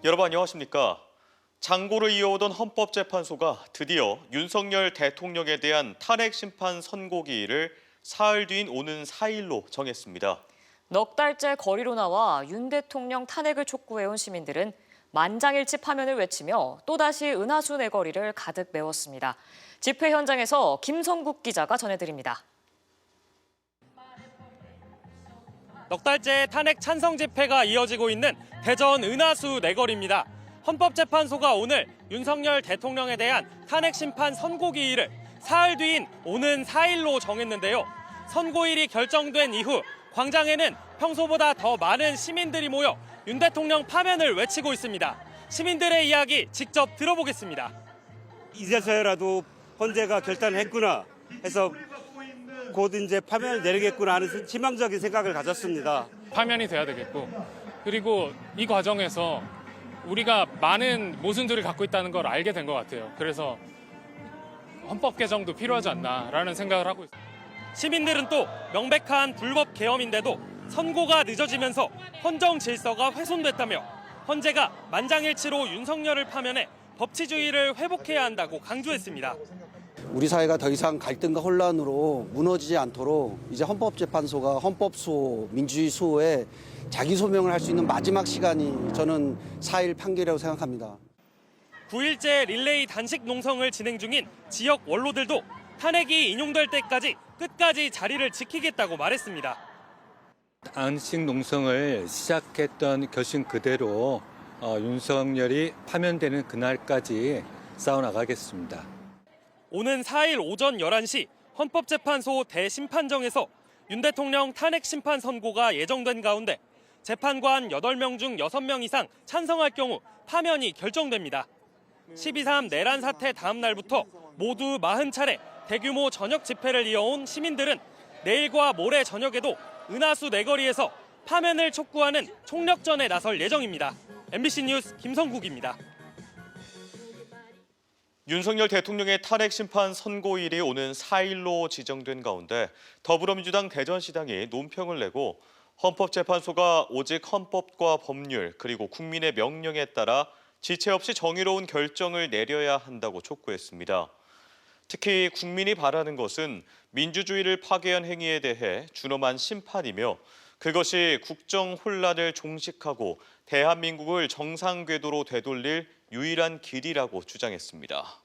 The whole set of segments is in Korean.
여러분 안녕하십니까? 장고를 이어오던 헌법재판소가 드디어 윤석열 대통령에 대한 탄핵 심판 선고기일을 사흘 뒤인 오는 4일로 정했습니다. 넉 달째 거리로 나와 윤 대통령 탄핵을 촉구해온 시민들은 만장일치 파면을 외치며 또다시 은하수 내거리를 가득 메웠습니다. 집회 현장에서 김성국 기자가 전해드립니다. 넉 달째 탄핵 찬성 집회가 이어지고 있는 대전 은하수 내거리입니다. 헌법재판소가 오늘 윤석열 대통령에 대한 탄핵 심판 선고기일을 사흘 뒤인 오는 4일로 정했는데요. 선고일이 결정된 이후 광장에는 평소보다 더 많은 시민들이 모여 윤 대통령 파면을 외치고 있습니다. 시민들의 이야기 직접 들어보겠습니다. 이제서야라도 헌재가 결단했구나 해서 곧 이제 파면을 내리겠구나 하는 희망적인 생각을 가졌습니다. 파면이 돼야 되겠고, 그리고 이 과정에서 우리가 많은 모순들을 갖고 있다는 걸 알게 된 것 같아요. 그래서 헌법 개정도 필요하지 않나라는 생각을 하고 있습니다. 시민들은 또 명백한 불법 계엄인데도 선고가 늦어지면서 헌정 질서가 훼손됐다며 헌재가 만장일치로 윤석열을 파면해 법치주의를 회복해야 한다고 강조했습니다. 우리 사회가 더 이상 갈등과 혼란으로 무너지지 않도록 이제 헌법재판소가 헌법수호, 민주주의 수호에 자기 소명을 할 수 있는 마지막 시간이 저는 4일 판결이라고 생각합니다. 9일째 릴레이 단식 농성을 진행 중인 지역 원로들도 탄핵이 인용될 때까지 끝까지 자리를 지키겠다고 말했습니다. 단식 농성을 시작했던 결심 그대로 윤석열이 파면되는 그날까지 싸워나가겠습니다. 오는 4일 오전 11시 헌법재판소 대심판정에서 윤 대통령 탄핵 심판 선고가 예정된 가운데 재판관 8명 중 6명 이상 찬성할 경우 파면이 결정됩니다. 12.3 내란 사태 다음 날부터 모두 40차례 대규모 저녁 집회를 이어온 시민들은 내일과 모레 저녁에도 은하수 내거리에서 파면을 촉구하는 총력전에 나설 예정입니다. MBC 뉴스 김성국입니다. 윤석열 대통령의 탄핵 심판 선고일이 오는 4일로 지정된 가운데 더불어민주당 대전시당이 논평을 내고 헌법재판소가 오직 헌법과 법률 그리고 국민의 명령에 따라 지체 없이 정의로운 결정을 내려야 한다고 촉구했습니다. 특히 국민이 바라는 것은 민주주의를 파괴한 행위에 대해 준엄한 심판이며 그것이 국정 혼란을 종식하고 대한민국을 정상 궤도로 되돌릴 유일한 길이라고 주장했습니다.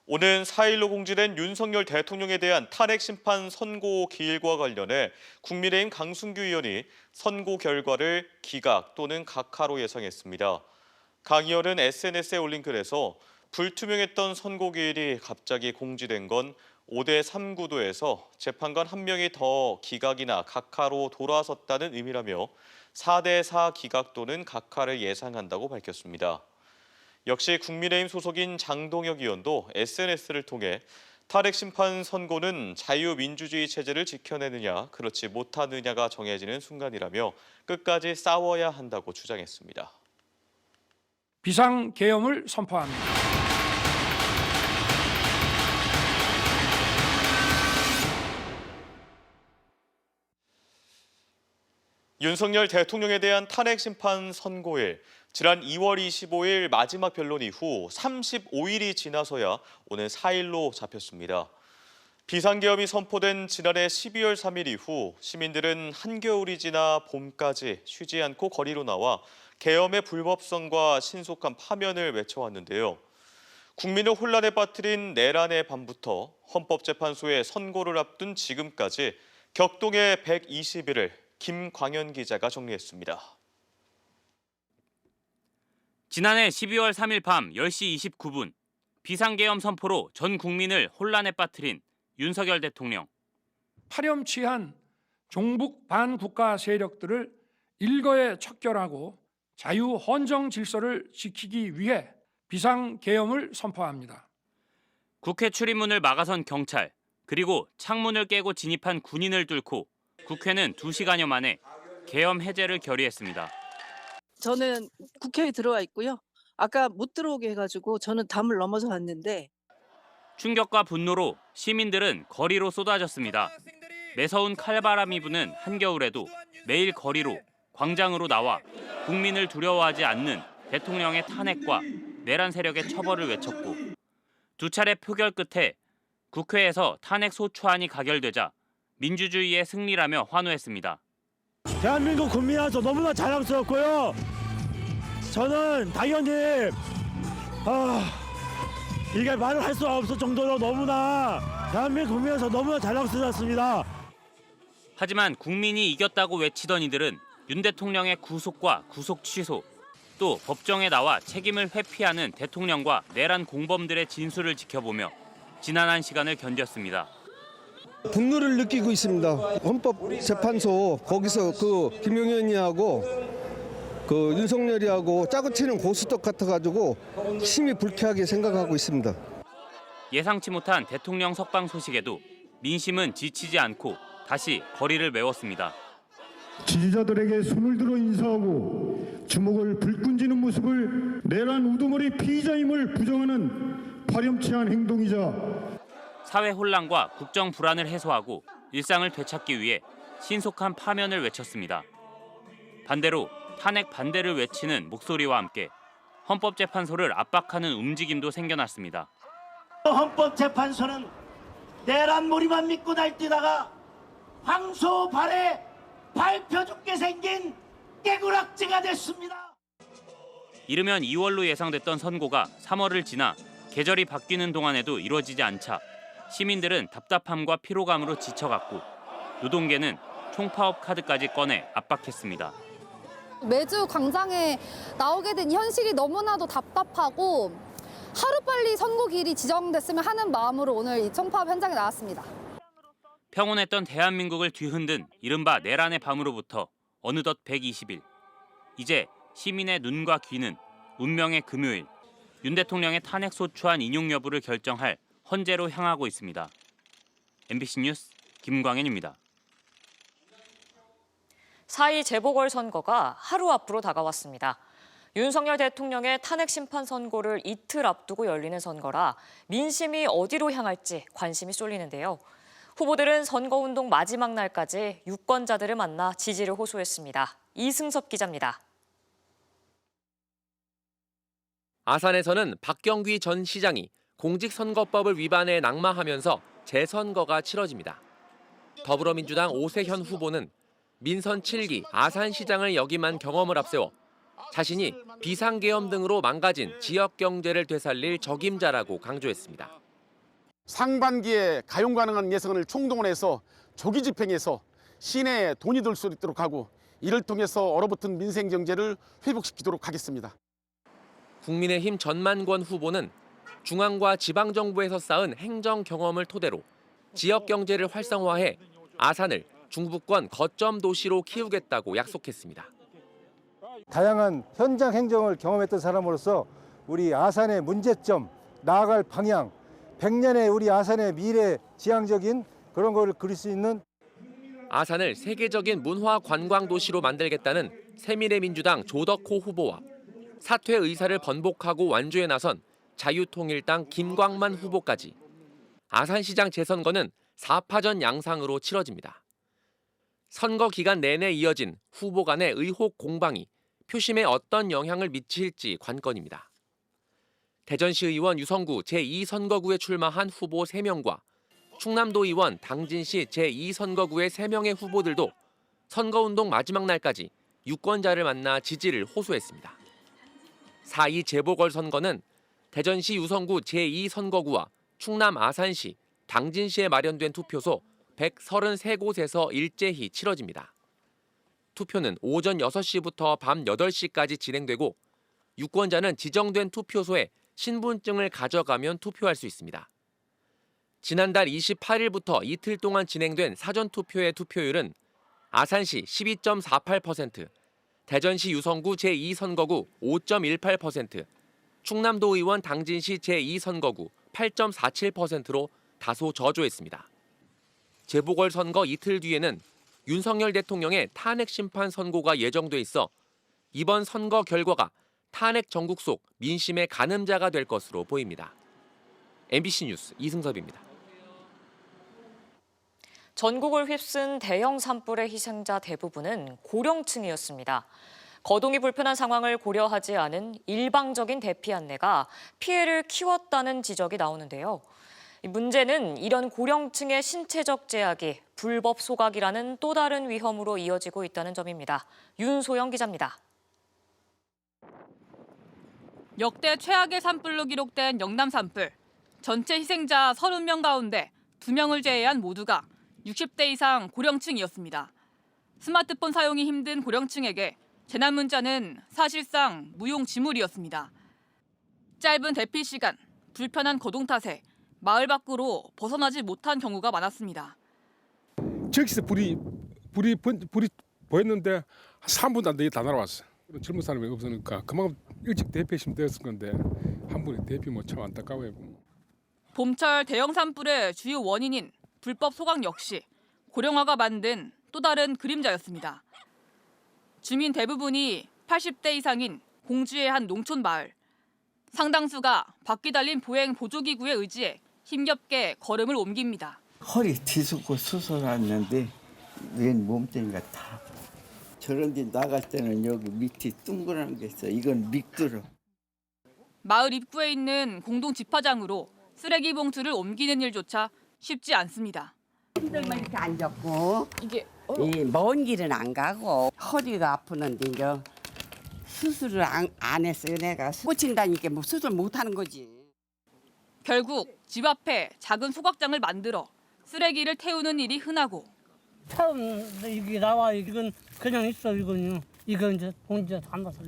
오는 4일로 공지된 윤석열 대통령에 대한 탄핵 심판 선고 기일과 관련해 국민의힘 강승규 의원이 선고 결과를 기각 또는 각하로 예상했습니다. 강 의원은 SNS에 올린 글에서 불투명했던 선고 기일이 갑자기 공지된 건 5대 3 구도에서 재판관 한 명이 더 기각이나 각하로 돌아섰다는 의미라며 4대 4 기각 또는 각하를 예상한다고 밝혔습니다. 역시 국민의힘 소속인 장동혁 의원도 SNS를 통해 탄핵 심판 선고는 자유민주주의 체제를 지켜내느냐 그렇지 못하느냐가 정해지는 순간이라며 끝까지 싸워야 한다고 주장했습니다. 비상계엄을 선포합니다. 윤석열 대통령에 대한 탄핵 심판 선고일, 지난 2월 25일 마지막 변론 이후 35일이 지나서야 오늘 4일로 잡혔습니다. 비상계엄이 선포된 지난해 12월 3일 이후 시민들은 한겨울이 지나 봄까지 쉬지 않고 거리로 나와 계엄의 불법성과 신속한 파면을 외쳐왔는데요. 국민을 혼란에 빠뜨린 내란의 밤부터 헌법재판소의 선고를 앞둔 지금까지 격동의 120일을 김광현 기자가 정리했습니다. 지난해 12월 3일 밤 10시 29분 비상계엄 선포로 전 국민을 혼란에 빠뜨린 윤석열 대통령. 파렴치한 종북 반국가 세력들을 일거에 척결하고 자유 헌정 질서를 지키기 위해 비상계엄을 선포합니다. 국회 출입문을 막아선 경찰, 그리고 창문을 깨고 진입한 군인을 뚫고 국회는 2시간여 만에 계엄 해제를 결의했습니다. 저는 국회에 들어와 있고요. 아까 못 들어오게 해가지고 저는 담을 넘어서 왔는데 충격과 분노로 시민들은 거리로 쏟아졌습니다. 매서운 칼바람이 부는 한겨울에도 매일 거리로, 광장으로 나와 국민을 두려워하지 않는 대통령의 탄핵과 내란 세력의 처벌을 외쳤고 두 차례 표결 끝에 국회에서 탄핵 소추안이 가결되자 민주주의의 승리라며 환호했습니다. 대한민국 국민으로서 너무나 자랑스럽고요. 저는 당연히 이게 말을 할 수 없을 정도로 너무나 대한민국 국민으로서 너무나 자랑스럽습니다. 하지만 국민이 이겼다고 외치던 이들은 윤 대통령의 구속과 구속 취소, 또 법정에 나와 책임을 회피하는 대통령과 내란 공범들의 진술을 지켜보며 지난한 시간을 견뎠습니다. 분노를 느끼고 있습니다. 헌법재판소 거기서 그 김용현이하고 그 윤석열이하고 짜고 치는 고스톱 같아가지고 심히 불쾌하게 생각하고 있습니다. 예상치 못한 대통령 석방 소식에도 민심은 지치지 않고 다시 거리를 메웠습니다. 지지자들에게 손을 들어 인사하고 주먹을 불끈 쥐는 모습을 내란 우두머리 피의자임을 부정하는 파렴치한 행동이자 사회 혼란과 국정 불안을 해소하고 일상을 되찾기 위해 신속한 파면을 외쳤습니다. 반대로 탄핵 반대를 외치는 목소리와 함께 헌법재판소를 압박하는 움직임도 생겨났습니다. 헌법재판소는 내란몰이만 믿고 날뛰다가 황소 발에 밟혀 죽게 생긴 깨구락지가 됐습니다. 이르면 2월로 예상됐던 선고가 3월을 지나 계절이 바뀌는 동안에도 이루어지지 않자 시민들은 답답함과 피로감으로 지쳐갔고 노동계는 총파업 카드까지 꺼내 압박했습니다. 매주 광장에 나오게 된 현실이 너무나도 답답하고 하루빨리 선고일이 지정됐으면 하는 마음으로 오늘 이 총파업 현장에 나왔습니다. 평온했던 대한민국을 뒤흔든 이른바 내란의 밤으로부터 어느덧 120일. 이제 시민의 눈과 귀는 운명의 금요일, 윤 대통령의 탄핵 소추안 인용 여부를 결정할 헌재로 향하고 있습니다. MBC 뉴스 김광현입니다. 4.2 재보궐선거가 하루 앞으로 다가왔습니다. 윤석열 대통령의 탄핵 심판 선고를 이틀 앞두고 열리는 선거라 민심이 어디로 향할지 관심이 쏠리는데요. 후보들은 선거운동 마지막 날까지 유권자들을 만나 지지를 호소했습니다. 이승섭 기자입니다. 아산에서는 박경귀 전 시장이 공직선거법을 위반해 낙마하면서 재선거가 치러집니다. 더불어민주당 오세현 후보는 민선 7기 아산시장을 역임한 경험을 앞세워 자신이 비상계엄 등으로 망가진 지역 경제를 되살릴 적임자라고 강조했습니다. 상반기에 가용 가능한 예산을 총동원해서 조기 집행해서 시내에 돈이 들 수 있도록 하고 이를 통해서 얼어붙은 민생 경제를 회복시키도록 하겠습니다. 국민의힘 전만권 후보는 중앙과 지방정부에서 쌓은 행정 경험을 토대로 지역 경제를 활성화해 아산을 중부권 거점 도시로 키우겠다고 약속했습니다. 다양한 현장 행정을 경험했던 사람으로서 우리 아산의 문제점, 나아갈 방향, 100년의 우리 아산의 미래 지향적인 그런 거를 그릴 수 있는 아산을 세계적인 문화 관광 도시로 만들겠다는 새미래민주당 조덕호 후보와 사퇴 의사를 번복하고 완주에 나선 자유통일당 김광만 후보까지 아산시장 재선거는 4파전 양상으로 치러집니다. 선거 기간 내내 이어진 후보 간의 의혹 공방이 표심에 어떤 영향을 미칠지 관건입니다. 대전시 의원 유성구 제2선거구에 출마한 후보 3명과 충남도 의원 당진시 제2선거구의 3명의 후보들도 선거운동 마지막 날까지 유권자를 만나 지지를 호소했습니다. 4.2 재보궐선거는 대전시 유성구 제2선거구와 충남 아산시, 당진시에 마련된 투표소 133곳에서 일제히 치러집니다. 투표는 오전 6시부터 밤 8시까지 진행되고 유권자는 지정된 투표소에 신분증을 가져가면 투표할 수 있습니다. 지난달 28일부터 이틀 동안 진행된 사전투표의 투표율은 아산시 12.48%, 대전시 유성구 제2선거구 5.18%, 충남도 의원 당진시 제2선거구 8.47%로 다소 저조했습니다. 재보궐선거 이틀 뒤에는 윤석열 대통령의 탄핵 심판 선고가 예정돼 있어 이번 선거 결과가 탄핵 전국 속 민심의 가늠자가 될 것으로 보입니다. MBC 뉴스 이승섭입니다. 전국을 휩쓴 대형 산불의 희생자 대부분은 고령층이었습니다. 거동이 불편한 상황을 고려하지 않은 일방적인 대피 안내가 피해를 키웠다는 지적이 나오는데요. 문제는 이런 고령층의 신체적 제약이 불법 소각이라는 또 다른 위험으로 이어지고 있다는 점입니다. 윤소영 기자입니다. 역대 최악의 산불로 기록된 영남 산불. 전체 희생자 30명 가운데 2명을 제외한 모두가 60대 이상 고령층이었습니다. 스마트폰 사용이 힘든 고령층에게 재난 문자는 사실상 무용지물이었습니다. 짧은 대피 시간, 불편한 거동 탓에 마을 밖으로 벗어나지 못한 경우가 많았습니다. 저기서 불이 보였는데 한 3분도 안 되게 다 날아왔어. 젊은 사람이 없으니까 그만큼 일찍 대피했으면 됐을 건데 한 분이 대피 못 참 안타까워요. 봄철 대형 산불의 주요 원인인 불법 소각 역시 고령화가 만든 또 다른 그림자였습니다. 주민 대부분이 80대 이상인 공주의 한 농촌 마을. 상당수가 바퀴 달린 보행 보조기구에 의지해 힘겹게 걸음을 옮깁니다. 허리 뒤숭고 수술했는데 웬 몸뚱이가 다 저런 데 나갈 때는 여기 밑이 둥그런 게 있어. 이건 미끄러. 마을 입구에 있는 공동 집화장으로 쓰레기 봉투를 옮기는 일조차 쉽지 않습니다. 힘들면 이렇게 앉았고 먼 길은 안 가고 허리가 아프는데 이제 수술을 안 했어요. 내가 꽂힌다니까 뭐 수술 못 하는 거지. 결국 집 앞에 작은 소각장을 만들어 쓰레기를 태우는 일이 흔하고 처음 이게 나와 이건 그냥 있어 이건 이제 혼자 담아서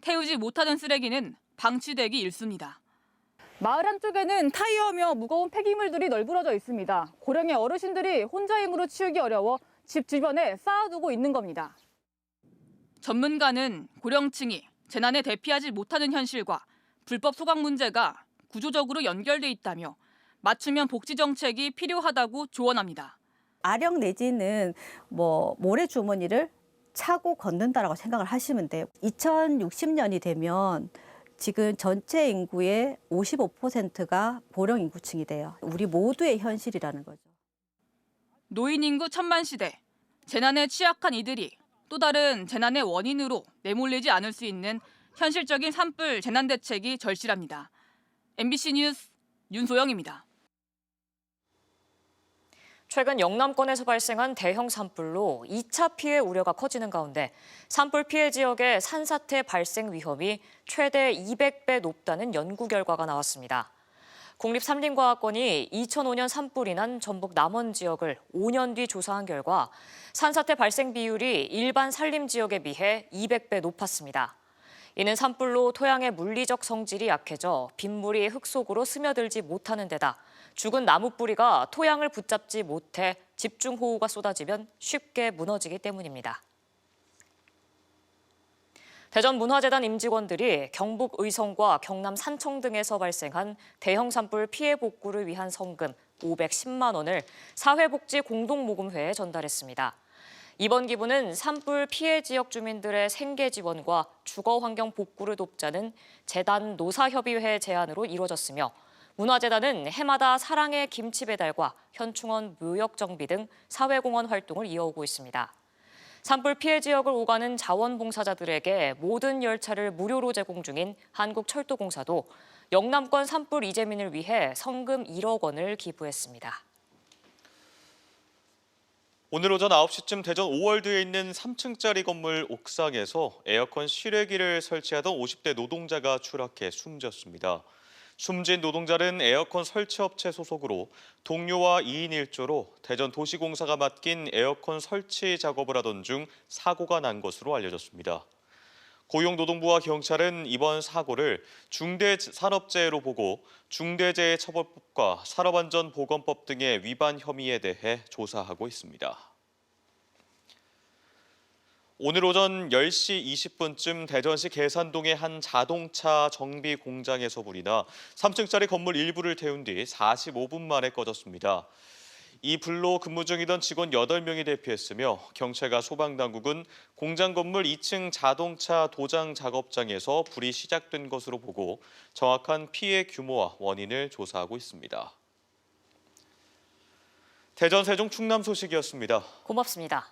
태우지 못하는 쓰레기는 방치되기 일쑤입니다. 마을 한쪽에는 타이어며 무거운 폐기물들이 널브러져 있습니다. 고령의 어르신들이 혼자 힘으로 치우기 어려워 집 주변에 쌓아두고 있는 겁니다. 전문가는 고령층이 재난에 대피하지 못하는 현실과 불법 소각 문제가 구조적으로 연결돼 있다며 맞춤형 복지 정책이 필요하다고 조언합니다. 아령 내지는 모래 주머니를 차고 걷는다라고 생각을 하시면 돼요. 2060년이 되면 지금 전체 인구의 55%가 고령 인구층이 돼요. 우리 모두의 현실이라는 거죠. 노인 인구 천만 시대. 재난에 취약한 이들이 또 다른 재난의 원인으로 내몰리지 않을 수 있는 현실적인 산불 재난 대책이 절실합니다. MBC 뉴스 윤소영입니다. 최근 영남권에서 발생한 대형 산불로 2차 피해 우려가 커지는 가운데 산불 피해 지역의 산사태 발생 위험이 최대 200배 높다는 연구 결과가 나왔습니다. 국립산림과학원이 2005년 산불이 난 전북 남원 지역을 5년 뒤 조사한 결과 산사태 발생 비율이 일반 산림 지역에 비해 200배 높았습니다. 이는 산불로 토양의 물리적 성질이 약해져 빗물이 흙 속으로 스며들지 못하는 데다 죽은 나무 뿌리가 토양을 붙잡지 못해 집중호우가 쏟아지면 쉽게 무너지기 때문입니다. 대전문화재단 임직원들이 경북 의성과 경남 산청 등에서 발생한 대형 산불 피해 복구를 위한 성금 510만 원을 사회복지공동모금회에 전달했습니다. 이번 기부는 산불 피해 지역 주민들의 생계 지원과 주거 환경 복구를 돕자는 재단 노사협의회 제안으로 이루어졌으며 문화재단은 해마다 사랑의 김치 배달과 현충원 묘역 정비 등 사회공헌 활동을 이어오고 있습니다. 산불 피해 지역을 오가는 자원봉사자들에게 모든 열차를 무료로 제공 중인 한국철도공사도 영남권 산불 이재민을 위해 성금 1억 원을 기부했습니다. 오늘 오전 9시쯤 대전 5월드에 있는 3층짜리 건물 옥상에서 에어컨 실외기를 설치하던 50대 노동자가 추락해 숨졌습니다. 숨진 노동자는 에어컨 설치업체 소속으로 동료와 2인 1조로 대전 도시공사가 맡긴 에어컨 설치 작업을 하던 중 사고가 난 것으로 알려졌습니다. 고용노동부와 경찰은 이번 사고를 중대산업재해로 보고 중대재해처벌법과 산업안전보건법 등의 위반 혐의에 대해 조사하고 있습니다. 오늘 오전 10시 20분쯤 대전시 계산동의 한 자동차 정비 공장에서 불이 나 3층짜리 건물 일부를 태운 뒤 45분 만에 꺼졌습니다. 이 불로 근무 중이던 직원 8명이 대피했으며 경찰과 소방당국은 공장 건물 2층 자동차 도장 작업장에서 불이 시작된 것으로 보고 정확한 피해 규모와 원인을 조사하고 있습니다. 대전, 세종, 충남 소식이었습니다. 고맙습니다.